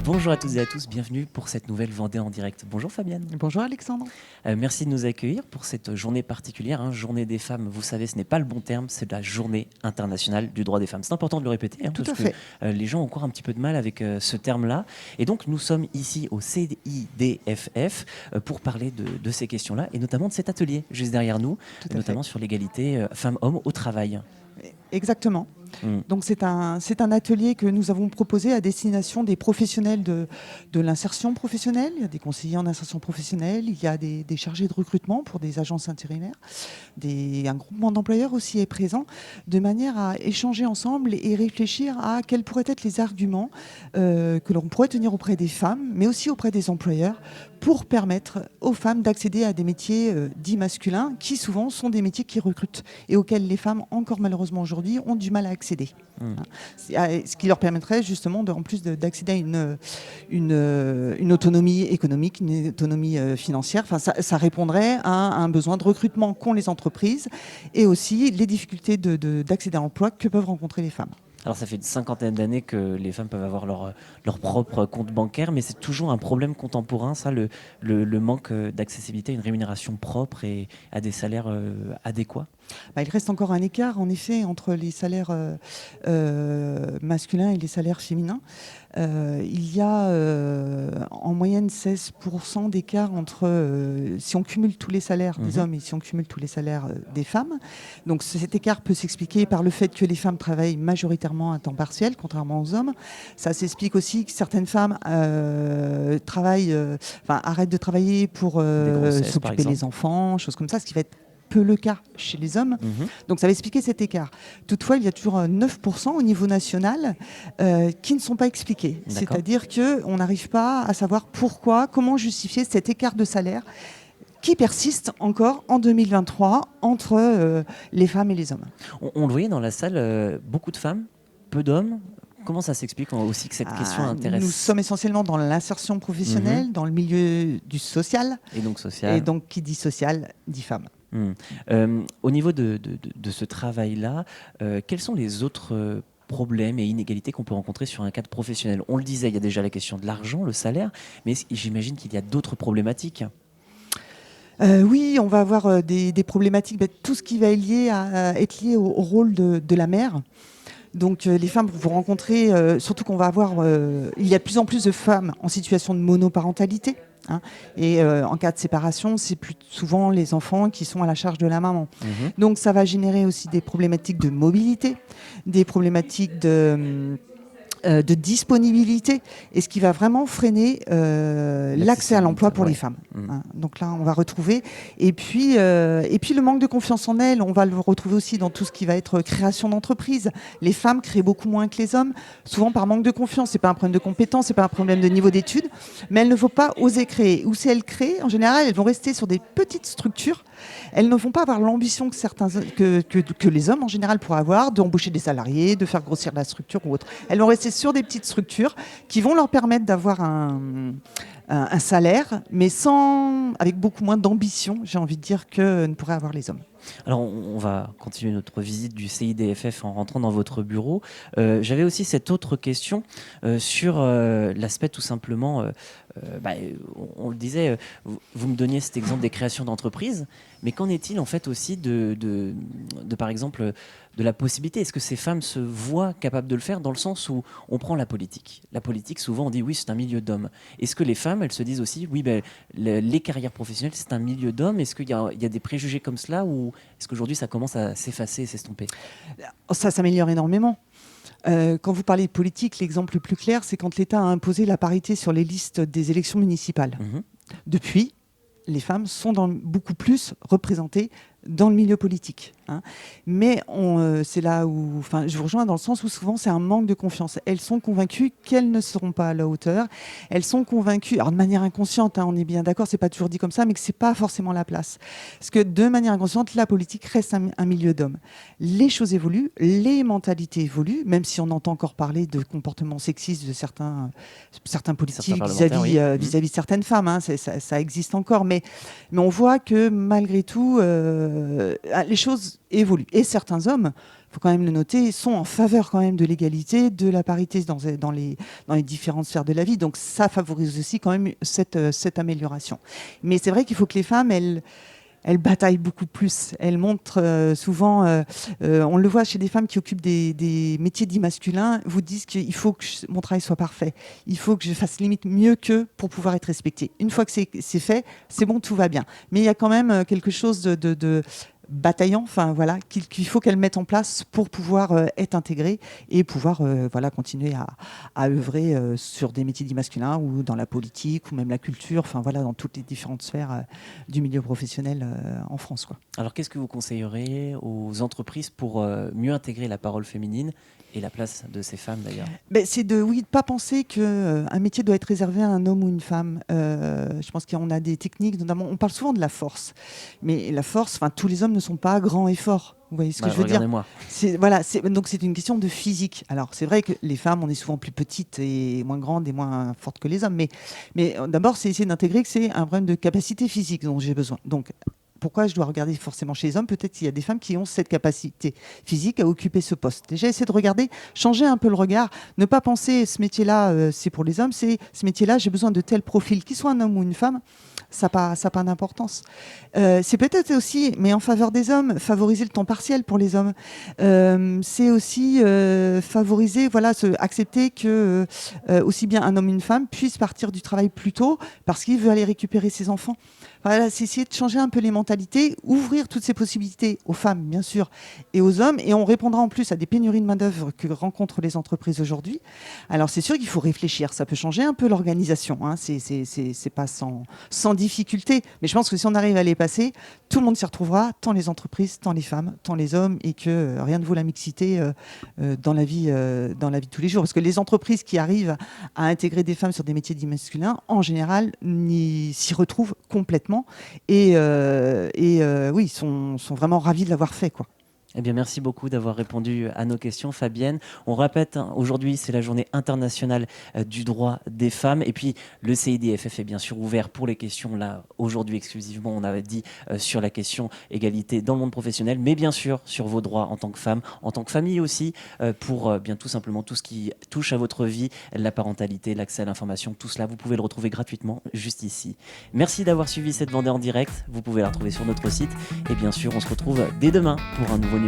Bonjour à toutes et à tous, bienvenue pour cette nouvelle Vendée en direct. Bonjour Fabienne. Bonjour Alexandre. Merci de nous accueillir pour cette journée particulière, Journée des femmes. Vous savez, ce n'est pas le bon terme, c'est la Journée internationale du droit des femmes. C'est important de le répéter, Tout parce à fait. que les gens ont encore un petit peu de mal avec ce terme-là. Et donc nous sommes ici au CIDFF pour parler de ces questions-là, et notamment de cet atelier juste derrière nous, notamment sur l'égalité femmes-hommes au travail. Exactement. Donc c'est un atelier que nous avons proposé à destination des professionnels de l'insertion professionnelle. Il y a des conseillers en insertion professionnelle, il y a des chargés de recrutement pour des agences intérimaires, un groupement d'employeurs aussi est présent, de manière à échanger ensemble et réfléchir à quels pourraient être les arguments que l'on pourrait tenir auprès des femmes, mais aussi auprès des employeurs, pour permettre aux femmes d'accéder à des métiers dits masculins, qui souvent sont des métiers qui recrutent et auxquels les femmes, encore malheureusement aujourd'hui, ont du mal à accéder. Ce qui leur permettrait justement, en plus d'accéder à une autonomie économique, une autonomie financière. Enfin, ça répondrait à un besoin de recrutement qu'ont les entreprises et aussi les difficultés d'accéder à l'emploi que peuvent rencontrer les femmes. Alors ça fait une cinquantaine d'années que les femmes peuvent avoir leur propre compte bancaire, mais c'est toujours un problème contemporain, ça, le manque d'accessibilité à une rémunération propre et à des salaires adéquats. Il reste encore un écart, en effet, entre les salaires masculins et les salaires féminins. Il y a en moyenne 16% d'écart entre, si on cumule tous les salaires des hommes et si on cumule tous les salaires des femmes. Donc cet écart peut s'expliquer par le fait que les femmes travaillent majoritairement à temps partiel, contrairement aux hommes. Ça s'explique aussi que certaines femmes arrêtent de travailler pour s'occuper des enfants, choses comme ça, ce qui va être peu le cas chez les hommes. Donc ça va expliquer cet écart. Toutefois, il y a toujours 9% au niveau national qui ne sont pas expliqués. C'est-à-dire qu'on n'arrive pas à savoir pourquoi, comment justifier cet écart de salaire qui persiste encore en 2023 entre les femmes et les hommes. On le voyait dans la salle, beaucoup de femmes, peu d'hommes. Comment ça s'explique aussi que cette question intéresse? Nous sommes essentiellement dans l'insertion professionnelle, dans le milieu du social. Et donc social. Et donc qui dit social, dit femme. Au niveau de ce travail-là, quels sont les autres problèmes et inégalités qu'on peut rencontrer sur un cadre professionnel? On le disait, il y a déjà la question de l'argent, le salaire, mais j'imagine qu'il y a d'autres problématiques. Oui, on va avoir des problématiques, tout ce qui va être lié au rôle de la mère. Donc les femmes vont rencontrer, surtout qu'on va avoir, il y a de plus en plus de femmes en situation de monoparentalité. Et en cas de séparation, c'est plus souvent les enfants qui sont à la charge de la maman. Donc ça va générer aussi des problématiques de mobilité, des problématiques de disponibilité, et ce qui va vraiment freiner l'accès à l'emploi pour les femmes. Donc là, on va retrouver. Et puis le manque de confiance en elles, on va le retrouver aussi dans tout ce qui va être création d'entreprise. Les femmes créent beaucoup moins que les hommes, souvent par manque de confiance. C'est pas un problème de compétence, c'est pas un problème de niveau d'études, mais elles ne vont pas oser créer. Ou si elles créent, en général, elles vont rester sur des petites structures. Elles ne vont pas avoir l'ambition que les hommes en général pourraient avoir, d'embaucher des salariés, de faire grossir la structure ou autre. Elles vont rester sur des petites structures qui vont leur permettre d'avoir un salaire, mais avec beaucoup moins d'ambition, j'ai envie de dire, que ne pourraient avoir les hommes. Alors, on va continuer notre visite du CIDFF en rentrant dans votre bureau. J'avais aussi cette autre question sur l'aspect tout simplement, on le disait, vous me donniez cet exemple des créations d'entreprises, mais qu'en est-il en fait aussi de par exemple, de la possibilité? Est-ce que ces femmes se voient capables de le faire, dans le sens où on prend la politique? La politique, souvent, on dit oui, c'est un milieu d'hommes. Est-ce que les femmes, elles se disent aussi, oui, les carrières professionnelles, c'est un milieu d'hommes? Est-ce qu'il y a des préjugés comme cela, ou est-ce qu'aujourd'hui, ça commence à s'effacer et s'estomper? Ça s'améliore énormément. Quand vous parlez de politique, l'exemple le plus clair, c'est quand l'État a imposé la parité sur les listes des élections municipales. Depuis, les femmes sont beaucoup plus représentées dans le milieu politique. Mais c'est là où, je vous rejoins dans le sens où souvent c'est un manque de confiance. Elles sont convaincues qu'elles ne seront pas à la hauteur. Elles sont convaincues, alors de manière inconsciente, on est bien d'accord, c'est pas toujours dit comme ça, mais que c'est pas forcément la place. Parce que de manière inconsciente, la politique reste un milieu d'hommes. Les choses évoluent, les mentalités évoluent, même si on entend encore parler de comportements sexistes de certains politiques vis-à-vis de certaines femmes. Ça existe encore, mais on voit que malgré tout, les choses évoluent. Et certains hommes, il faut quand même le noter, sont en faveur quand même de l'égalité, de la parité dans les différentes sphères de la vie. Donc ça favorise aussi quand même cette amélioration. Mais c'est vrai qu'il faut que les femmes, elles bataillent beaucoup plus. Elles montrent souvent, on le voit chez des femmes qui occupent des métiers dits masculins, vous disent qu'il faut que mon travail soit parfait. Il faut que je fasse limite mieux qu'eux pour pouvoir être respectée. Une fois que c'est fait, c'est bon, tout va bien. Mais il y a quand même quelque chose de bataillant, enfin voilà, qu'il faut qu'elles mettent en place pour pouvoir être intégrées et pouvoir voilà, continuer à œuvrer sur des métiers dits masculins ou dans la politique ou même la culture, enfin voilà, dans toutes les différentes sphères du milieu professionnel en France, quoi. Alors, qu'est-ce que vous conseilleriez aux entreprises pour mieux intégrer la parole féminine et la place de ces femmes, d'ailleurs? C'est de pas penser qu'un métier doit être réservé à un homme ou une femme. Je pense qu'on a des techniques, notamment, on parle souvent de la force. Mais la force, enfin, tous les hommes ne sont pas grands et forts. Vous voyez ce que je veux dire? Regardez-moi. Donc c'est une question de physique. Alors c'est vrai que les femmes, on est souvent plus petites et moins grandes et moins fortes que les hommes. Mais d'abord, c'est essayer d'intégrer que c'est un problème de capacité physique dont j'ai besoin. Donc pourquoi je dois regarder forcément chez les hommes? Peut-être qu'il y a des femmes qui ont cette capacité physique à occuper ce poste. Déjà, essayer de regarder, changer un peu le regard, ne pas penser ce métier-là, c'est pour les hommes, c'est ce métier-là, j'ai besoin de tel profil, qu'il soit un homme ou une femme, ça n'a pas d'importance. C'est peut-être aussi, mais en faveur des hommes, favoriser le temps partiel pour les hommes. C'est aussi favoriser, voilà, accepter que aussi bien un homme qu'une femme puisse partir du travail plus tôt parce qu'il veut aller récupérer ses enfants. Voilà, c'est essayer de changer un peu les mentalités, ouvrir toutes ces possibilités aux femmes, bien sûr, et aux hommes. Et on répondra en plus à des pénuries de main-d'œuvre que rencontrent les entreprises aujourd'hui. Alors, c'est sûr qu'il faut réfléchir. Ça peut changer un peu l'organisation. Hein. C'est pas sans difficulté. Mais je pense que si on arrive à les passer, tout le monde s'y retrouvera, tant les entreprises, tant les femmes, tant les hommes, et que rien ne vaut la mixité dans la vie de tous les jours. Parce que les entreprises qui arrivent à intégrer des femmes sur des métiers dits masculins, en général, s'y retrouvent complètement. Et oui, ils sont vraiment ravis de l'avoir fait, quoi. Eh bien, merci beaucoup d'avoir répondu à nos questions, Fabienne. On répète, aujourd'hui, c'est la journée internationale du droit des femmes. Et puis, le CIDFF est bien sûr ouvert pour les questions, là, aujourd'hui exclusivement, on avait dit, sur la question égalité dans le monde professionnel, mais bien sûr, sur vos droits en tant que femme, en tant que famille aussi, pour bien tout simplement tout ce qui touche à votre vie, la parentalité, l'accès à l'information, tout cela, vous pouvez le retrouver gratuitement juste ici. Merci d'avoir suivi cette Vendée en direct. Vous pouvez la retrouver sur notre site. Et bien sûr, on se retrouve dès demain pour un nouveau numéro.